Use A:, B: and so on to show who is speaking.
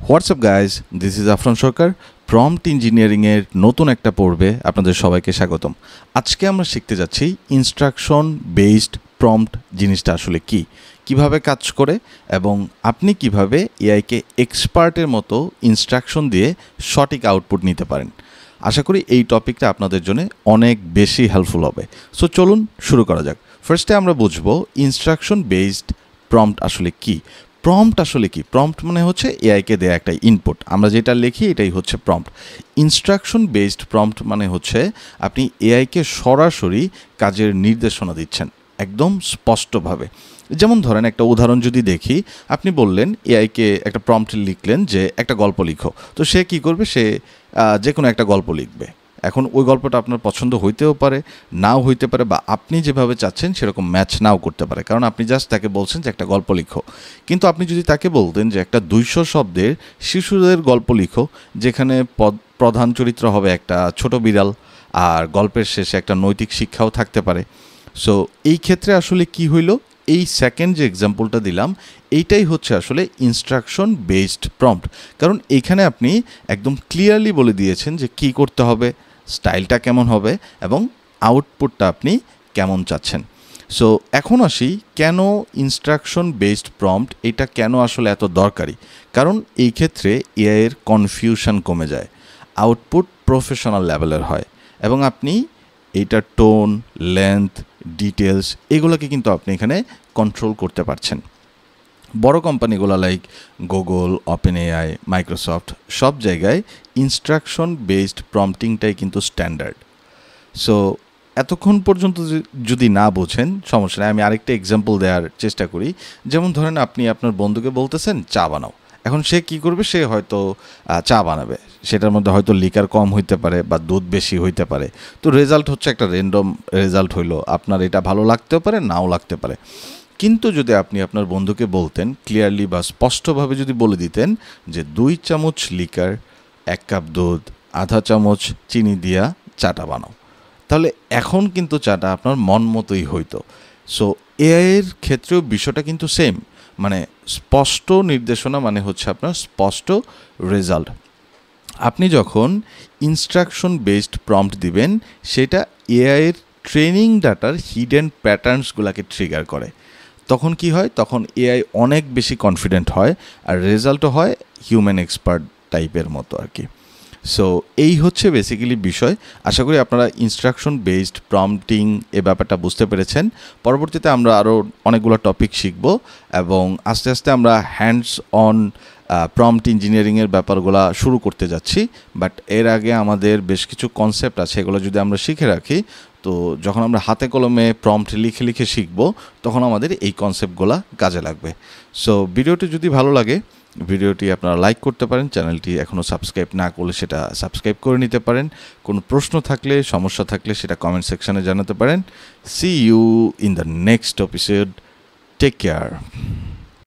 A: WhatsApp guys, this is Afran Sarkar. Prompt ইঞ্জিনিয়ারিংয়ের নতুন একটা পর্বে আপনাদের সবাইকে স্বাগতম। আজকে আমরা শিখতে যাচ্ছি ইনস্ট্রাকশন বেসড প্রম্পট জিনিসটা আসলে কি, কিভাবে কাজ করে এবং আপনি কিভাবে এআইকে এক্সপার্টের মতো ইনস্ট্রাকশন দিয়ে সঠিক আউটপুট নিতে পারেন। আশা করি এই টপিকটা আপনাদের জন্য অনেক বেশি হেল্পফুল হবে। সো চলুন শুরু করা যাক। ফার্স্টে আমরা বুঝবো ইনস্ট্রাকশন বেসড প্রম্পট আসলে কি। প্রম্পট আসলে কি? প্রম্পট মানে হচ্ছে এআইকে দেয়া একটা ইনপুট, আমরা যেটা লিখি এটাই হচ্ছে প্রম্পট। ইনস্ট্রাকশন বেসড প্রম্পট মানে হচ্ছে আপনি এআইকে সরাসরি কাজের নির্দেশনা দিচ্ছেন একদম স্পষ্টভাবে। যেমন ধরেন একটা উদাহরণ যদি দেখি, আপনি বললেন এআইকে একটা প্রম্পট লিখলেন যে একটা গল্প লিখো, তো সে কি করবে? সে যে কোনো একটা গল্প লিখবে। এখন ওই গল্পটা আপনার পছন্দ হইতেও পারে, নাও হইতে পারে, বা আপনি যেভাবে চাচ্ছেন সেরকম ম্যাচ নাও করতে পারে, কারণ আপনি জাস্ট তাকে বলছেন যে একটা গল্প লিখো। কিন্তু আপনি যদি তাকে বলতেন যে একটা 200 শব্দের শিশুদের গল্প লিখো, যেখানে প্রধান চরিত্র হবে একটা ছোট বিড়াল, আর গল্পের শেষে একটা নৈতিক শিক্ষাও থাকতে পারে। সো এই ক্ষেত্রে আসলে কি হইল, এই সেকেন্ড যে এক্সাম্পলটা দিলাম এইটাই হচ্ছে আসলে ইনস্ট্রাকশন বেসড প্রম্পট, কারণ এইখানে আপনি একদম ক্লিয়ারলি বলে দিয়েছেন যে কী করতে হবে, স্টাইলটা কেমন হবে এবং আউটপুটটা আপনি কেমন চাচ্ছেন। সো এখন আসি কেন ইনস্ট্রাকশন বেসড প্রম্পট এটা কেন আসলে এত দরকারি। কারণ এই ক্ষেত্রে এআইয়ের কনফিউশন কমে যায়, আউটপুট প্রফেশনাল লেভেলের হয় এবং আপনি এইটার টোন, লেন্থ, ডিটেলস এগুলোকে কিন্তু আপনি এখানে কন্ট্রোল করতে পারছেন। বড় কোম্পানিগুলো like Google, open AI, Microsoft সব জায়গায় ইনস্ট্রাকশন বেসড প্রম্পটিংটাই কিন্তু স্ট্যান্ডার্ড। সো এতক্ষণ পর্যন্ত যদি না বোঝেন সমস্যা নেই, আমি আরেকটা এক্সাম্পল দেওয়ার চেষ্টা করি। যেমন ধরেন আপনি আপনার বন্ধুকে বলতেছেন চা বানাও, এখন সে কি করবে? সে হয়তো চা বানাবে, সেটার মধ্যে হয়তো লিকার কম হইতে পারে বা দুধ বেশি হইতে পারে, তো রেজাল্ট হচ্ছে একটা র্যান্ডম রেজাল্ট হইলো। আপনার এটা ভালো লাগতেও পারে, নাও লাগতে পারে। কিন্তু যদি আপনি আপনার বন্ধুকে বলতেন ক্লিয়ারলি বা স্পষ্টভাবে যদি বলে দিতেন যে 2 চামচ লিকার, 1 কাপ দুধ, আধা চামচ চিনি দিয়া চাটা বানাও, তাহলে এখন কিন্তু চাটা আপনার মন মতোই হইতো। সো এআইয়ের ক্ষেত্রেও বিষয়টা কিন্তু সেম, মানে স্পষ্ট নির্দেশনা মানে হচ্ছে আপনার স্পষ্ট রেজাল্ট। আপনি যখন ইনস্ট্রাকশন বেসড প্রম্পট দিবেন, সেটা এআইয়ের ট্রেনিং ডাটার হিডেন প্যাটার্নসগুলোকে ট্রিগার করে। তখন কি হয়? তখন এআই অনেক বেশি কনফিডেন্ট হয়, আর রেজাল্টও হয় হিউম্যান এক্সপার্ট টাইপের মতো আর কি। সো এই হচ্ছে বেসিক্যালি বিষয়। আশা করি আপনারা ইনস্ট্রাকশন বেসড প্রম্পটিং এ ব্যাপারটা বুঝতে পেরেছেন। পরবর্তীতে আমরা আরও অনেকগুলো টপিক শিখব এবং আস্তে আস্তে আমরা হ্যান্ডস অন প্রম্পট ইঞ্জিনিয়ারিংয়ের ব্যাপারগুলো শুরু করতে যাচ্ছি। বাট এর আগে আমাদের বেশ কিছু কনসেপ্ট আছে, এগুলো যদি আমরা শিখে রাখি, তো যখন আমরা হাতে কলমে প্রম্পট লিখে লিখে শিখব, তখন আমাদের এই কনসেপ্টগুলো কাজে লাগবে। সো ভিডিওটি যদি ভালো লাগে, ভিডিওটি আপনারা লাইক করতে পারেন, চ্যানেলটি এখনও সাবস্ক্রাইব না করলে সেটা সাবস্ক্রাইব করে নিতে পারেন। কোনো প্রশ্ন থাকলে, সমস্যা থাকলে সেটা কমেন্ট সেকশনে জানাতে পারেন। See you in the next episode. Take care.